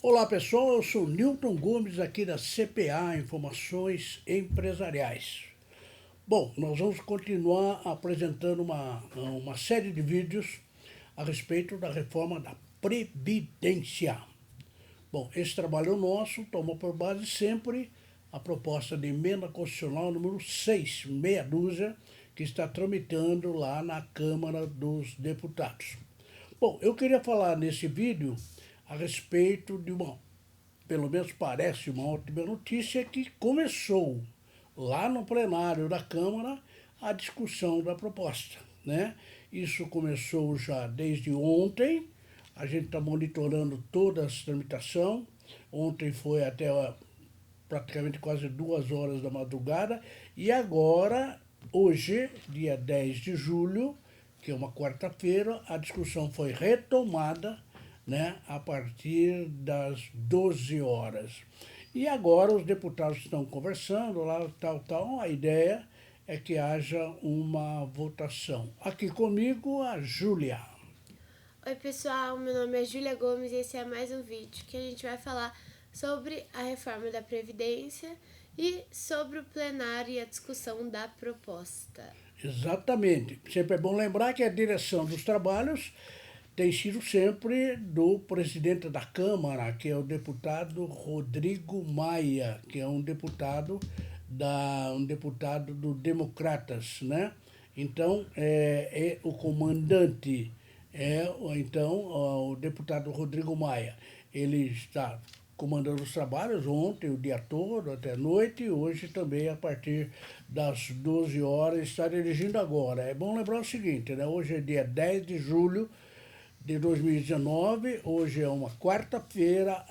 Olá pessoal, eu sou Newton Gomes aqui da CPA Informações Empresariais. Bom, nós vamos continuar apresentando uma série de vídeos a respeito da reforma da Previdência. Bom, esse trabalho nosso tomou por base sempre a proposta de emenda constitucional número 6, meia dúzia, que está tramitando lá na Câmara dos Deputados. Bom, eu queria falar nesse vídeo a respeito de pelo menos parece uma ótima notícia, que começou lá no plenário da Câmara a discussão da proposta, né? Isso começou já desde ontem, a gente está monitorando toda a tramitação. Ontem foi até praticamente quase 2 horas da madrugada, e agora, hoje, dia 10 de julho, que é uma quarta-feira, a discussão foi retomada, né, a partir das 12 horas. E agora os deputados estão conversando lá, tal. A ideia é que haja uma votação. Aqui comigo a Júlia. Oi pessoal, meu nome é Júlia Gomes e esse é mais um vídeo que a gente vai falar sobre a reforma da Previdência e sobre o plenário e a discussão da proposta. Exatamente. Sempre é bom lembrar que a direção dos trabalhos tem sido sempre do presidente da Câmara, que é o deputado Rodrigo Maia, que é um deputado do Democratas, né? Então, o comandante o deputado Rodrigo Maia. Ele está comandando os trabalhos ontem, o dia todo, até a noite, e hoje também a partir das 12 horas, está dirigindo agora. É bom lembrar o seguinte, né? Hoje é dia 10 de julho de 2019, hoje é uma quarta-feira,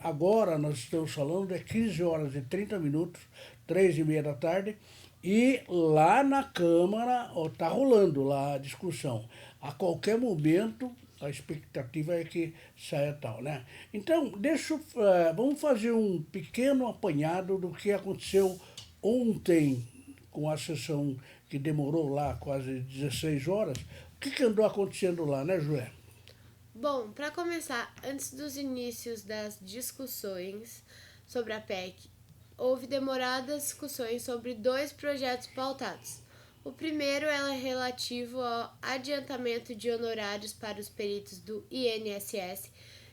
agora nós estamos falando de 15 horas e 30 minutos, 3h30 da tarde, e lá na Câmara está rolando lá a discussão. A qualquer momento, a expectativa é que saia tal, né? Então, vamos fazer um pequeno apanhado do que aconteceu ontem com a sessão que demorou lá quase 16 horas. O que andou acontecendo lá, né, Joé? Bom, para começar, antes dos inícios das discussões sobre a PEC, houve demoradas discussões sobre dois projetos pautados. O primeiro é relativo ao adiantamento de honorários para os peritos do INSS,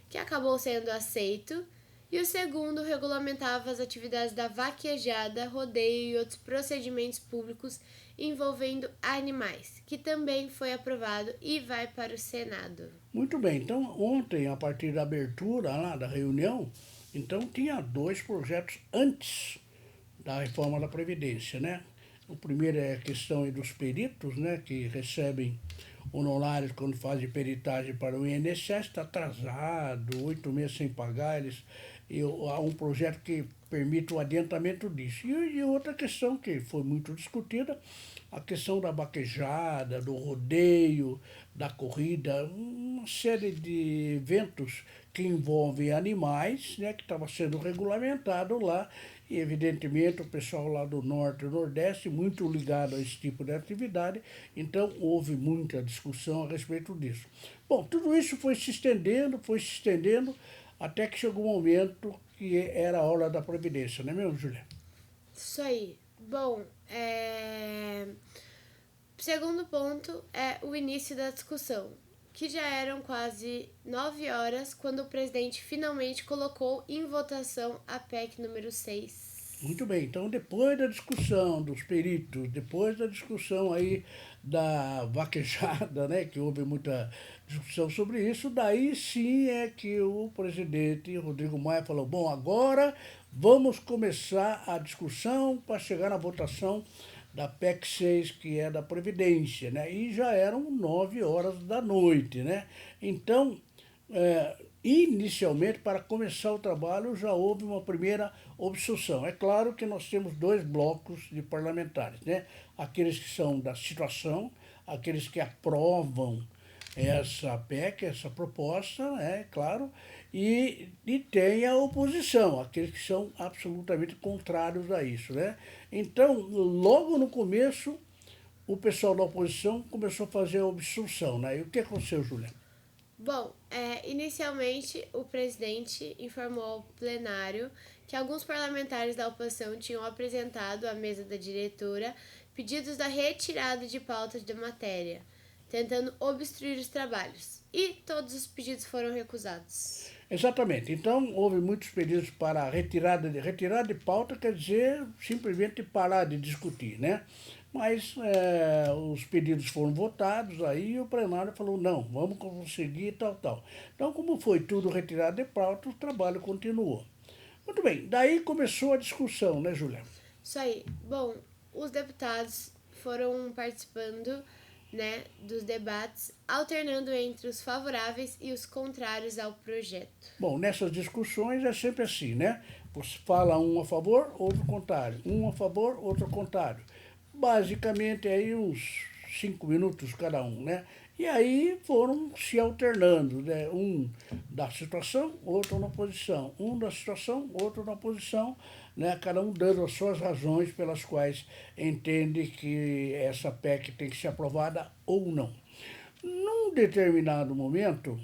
que acabou sendo aceito, e o segundo regulamentava as atividades da vaquejada, rodeio e outros procedimentos públicos envolvendo animais, que também foi aprovado e vai para o Senado. Muito bem, então ontem, a partir da abertura lá da reunião, então tinha dois projetos antes da reforma da Previdência, né? O primeiro é a questão dos peritos, né, que recebem honorários quando fazem peritagem para o INSS, está atrasado, 8 meses sem pagar, há um projeto que permite o adiantamento disso. E outra questão que foi muito discutida, a questão da vaquejada, do rodeio, da corrida, uma série de eventos que envolvem animais, né, que estava sendo regulamentado lá, e evidentemente o pessoal lá do norte e nordeste muito ligado a esse tipo de atividade, então houve muita discussão a respeito disso. Bom, tudo isso foi se estendendo, até que chegou um momento que era a hora da Previdência, não é mesmo, Julia? Isso aí. Bom, segundo ponto é o início da discussão, que já eram quase 9 horas quando o presidente finalmente colocou em votação a PEC número 6. Muito bem, então depois da discussão dos peritos, depois da discussão aí da vaquejada, né, que houve muita discussão sobre isso, daí sim é que o presidente Rodrigo Maia falou, bom, agora vamos começar a discussão para chegar na votação da PEC 6, que é da Previdência, né, e já eram 9 horas da noite, né, então inicialmente, para começar o trabalho, já houve uma primeira obstrução. É claro que nós temos dois blocos de parlamentares, né? Aqueles que são da situação, aqueles que aprovam essa PEC, essa proposta, né? Claro, e tem a oposição, aqueles que são absolutamente contrários a isso, né? Então, logo no começo, o pessoal da oposição começou a fazer a obstrução, né? E o que aconteceu, Juliana? Bom, inicialmente o presidente informou ao plenário que alguns parlamentares da oposição tinham apresentado à mesa da diretora pedidos da retirada de pauta da matéria, tentando obstruir os trabalhos. E todos os pedidos foram recusados. Exatamente. Então, houve muitos pedidos para retirada de pauta, quer dizer, simplesmente parar de discutir, né? Mas os pedidos foram votados, aí o plenário falou, não, vamos conseguir tal, tal. Então, como foi tudo retirado de pauta, o trabalho continuou. Muito bem, daí começou a discussão, né, Júlia? Isso aí. Bom, os deputados foram participando, né, dos debates, alternando entre os favoráveis e os contrários ao projeto. Bom, nessas discussões é sempre assim, né? Você fala um a favor, outro contrário. Um a favor, outro contrário. Basicamente aí uns 5 minutos cada um, né? E aí foram se alternando, né? Um da situação, outro na oposição. Um da situação, outro na oposição, né? Cada um dando as suas razões pelas quais entende que essa PEC tem que ser aprovada ou não. Num determinado momento,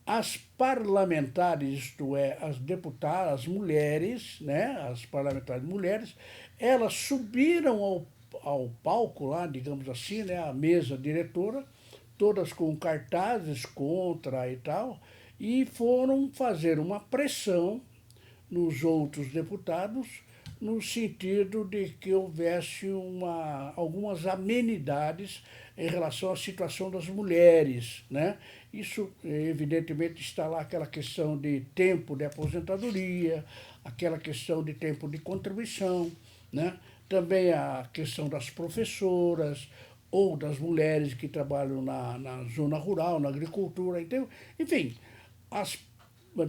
as parlamentares, isto é, as deputadas, as mulheres, né, as parlamentares mulheres, elas subiram ao palco lá, digamos assim, né, a mesa diretora, todas com cartazes contra e tal, e foram fazer uma pressão nos outros deputados no sentido de que houvesse algumas amenidades em relação à situação das mulheres, né? Isso, evidentemente, está lá aquela questão de tempo de aposentadoria, aquela questão de tempo de contribuição, né? Também a questão das professoras ou das mulheres que trabalham na zona rural, na agricultura. Então, enfim, as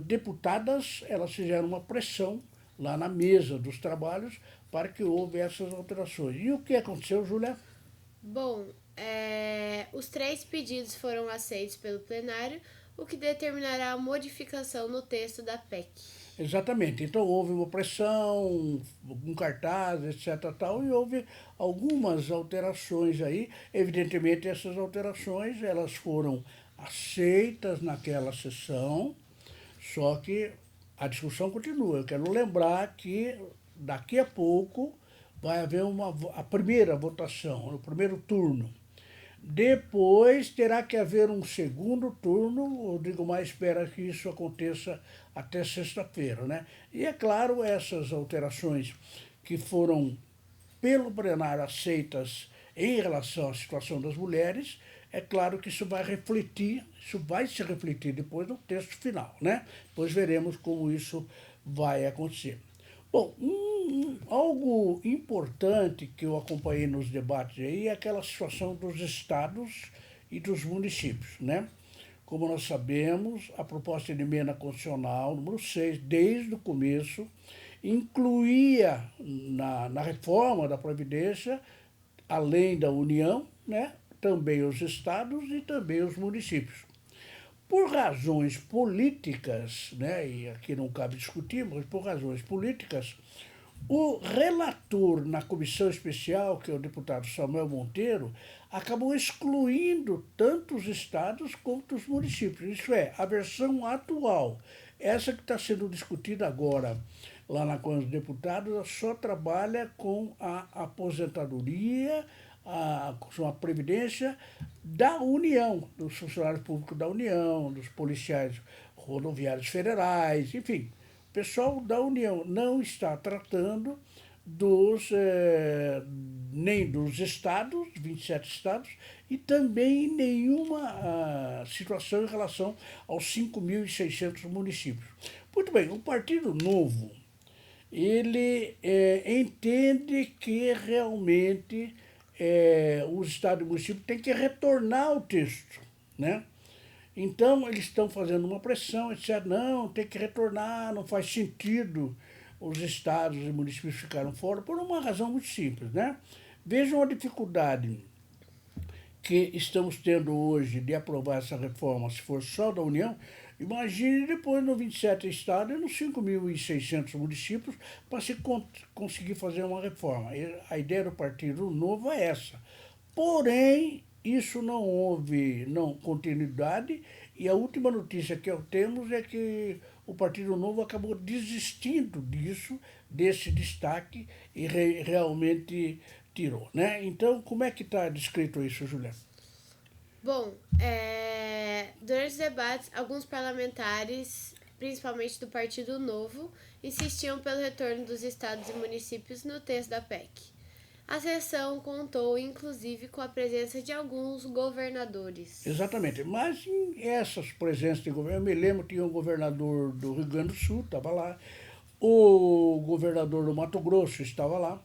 deputadas elas fizeram uma pressão lá na mesa dos trabalhos para que houve essas alterações. E o que aconteceu, Júlia? Bom, os 3 pedidos foram aceitos pelo plenário, o que determinará a modificação no texto da PEC. Exatamente. Então houve uma pressão, um cartaz, etc. Tal, e houve algumas alterações aí. Evidentemente essas alterações elas foram aceitas naquela sessão, só que a discussão continua. Eu quero lembrar que daqui a pouco vai haver a primeira votação, o primeiro turno. Depois terá que haver um segundo turno, o Rodrigo Maia espera que isso aconteça até sexta-feira, né? E é claro, essas alterações que foram pelo plenário aceitas em relação à situação das mulheres, é claro que isso vai se refletir depois no texto final, né? Depois veremos como isso vai acontecer. Bom, algo importante que eu acompanhei nos debates aí é aquela situação dos estados e dos municípios, né? Como nós sabemos, a proposta de emenda constitucional número 6, desde o começo, incluía na reforma da Previdência, além da União, né, também os estados e também os municípios. Por razões políticas, né, e aqui não cabe discutir, mas por razões políticas, o relator na comissão especial, que é o deputado Samuel Monteiro, acabou excluindo tanto os estados quanto os municípios. Isso é, a versão atual, essa que está sendo discutida agora lá na Câmara dos Deputados, só trabalha com a aposentadoria, com a previdência da União, dos funcionários públicos da União, dos policiais rodoviários federais, enfim. O pessoal da União não está tratando nem dos estados, 27 estados, e também nenhuma situação em relação aos 5.600 municípios. Muito bem, o Partido Novo, ele entende que realmente os estados e municípios têm que retornar ao texto, né? Então, eles estão fazendo uma pressão, etc. Não, tem que retornar, não faz sentido os estados e municípios ficaram fora, por uma razão muito simples, né? Vejam a dificuldade que estamos tendo hoje de aprovar essa reforma, se for só da União. Imagine depois no 27 estados e nos 5.600 municípios para se conseguir fazer uma reforma. A ideia do Partido Novo é essa. Porém, isso não houve continuidade E a última notícia que temos é que o Partido Novo acabou desistindo disso, desse destaque, e realmente tirou, né? Então, como é que está descrito isso, Juliana? Bom, durante os debates, alguns parlamentares, principalmente do Partido Novo, insistiam pelo retorno dos estados e municípios no texto da PEC. A sessão contou, inclusive, com a presença de alguns governadores. Exatamente, mas em essas presenças de governo, eu me lembro que tinha um governador do Rio Grande do Sul, estava lá, o governador do Mato Grosso estava lá,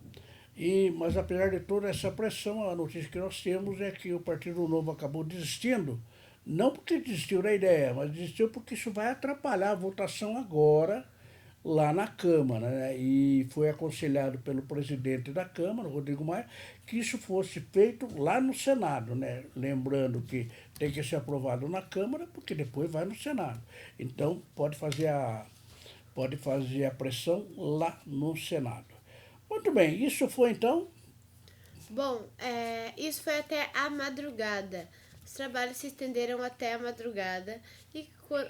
mas apesar de toda essa pressão, a notícia que nós temos é que o Partido Novo acabou desistindo, não porque desistiu da ideia, mas desistiu porque isso vai atrapalhar a votação agora lá na Câmara, né? E foi aconselhado pelo presidente da Câmara, Rodrigo Maia, que isso fosse feito lá no Senado, né? Lembrando que tem que ser aprovado na Câmara, porque depois vai no Senado. Então pode fazer a pressão lá no Senado. Muito bem, isso foi então. Bom, isso foi até a madrugada. Os trabalhos se estenderam até a madrugada e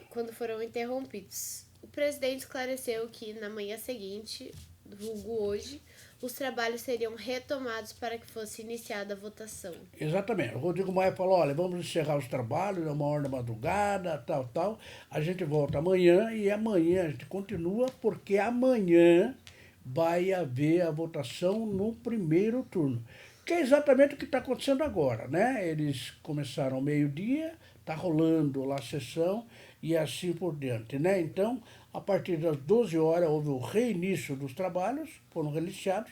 quando foram interrompidos. O presidente esclareceu que na manhã seguinte, vulgo hoje, os trabalhos seriam retomados para que fosse iniciada a votação. Exatamente. O Rodrigo Maia falou, olha, vamos encerrar os trabalhos, é 1 hora da madrugada, tal, tal. A gente volta amanhã e amanhã a gente continua, porque amanhã vai haver a votação no primeiro turno. Que é exatamente o que está acontecendo agora, né? Eles começaram ao meio-dia, está rolando lá a sessão e assim por diante, né? Então, a partir das 12 horas houve o reinício dos trabalhos, foram reiniciados,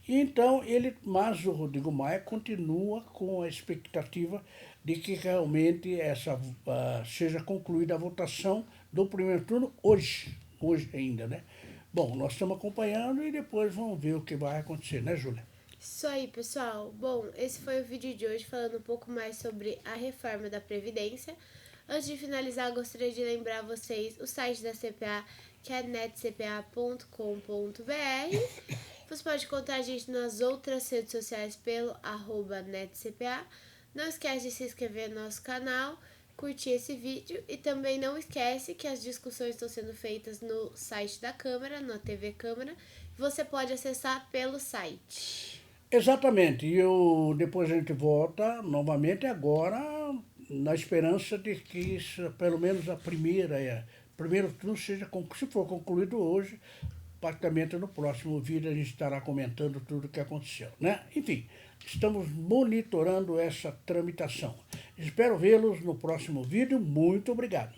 e então mas o Rodrigo Maia continua com a expectativa de que realmente seja concluída a votação do primeiro turno hoje ainda, né? Bom, nós estamos acompanhando e depois vamos ver o que vai acontecer, né, Júlia? Isso aí, pessoal. Bom, esse foi o vídeo de hoje falando um pouco mais sobre a reforma da Previdência. Antes de finalizar, gostaria de lembrar vocês o site da CPA, que é netcpa.com.br. Você pode encontrar a gente nas outras redes sociais pelo @netcpa. Não esquece de se inscrever no nosso canal, curtir esse vídeo e também não esquece que as discussões estão sendo feitas no site da Câmara, na TV Câmara. Você pode acessar pelo site. Exatamente, depois a gente volta novamente agora na esperança de que isso, pelo menos primeiro turno se for concluído hoje, praticamente no próximo vídeo a gente estará comentando tudo o que aconteceu, né? Enfim, estamos monitorando essa tramitação. Espero vê-los no próximo vídeo. Muito obrigado.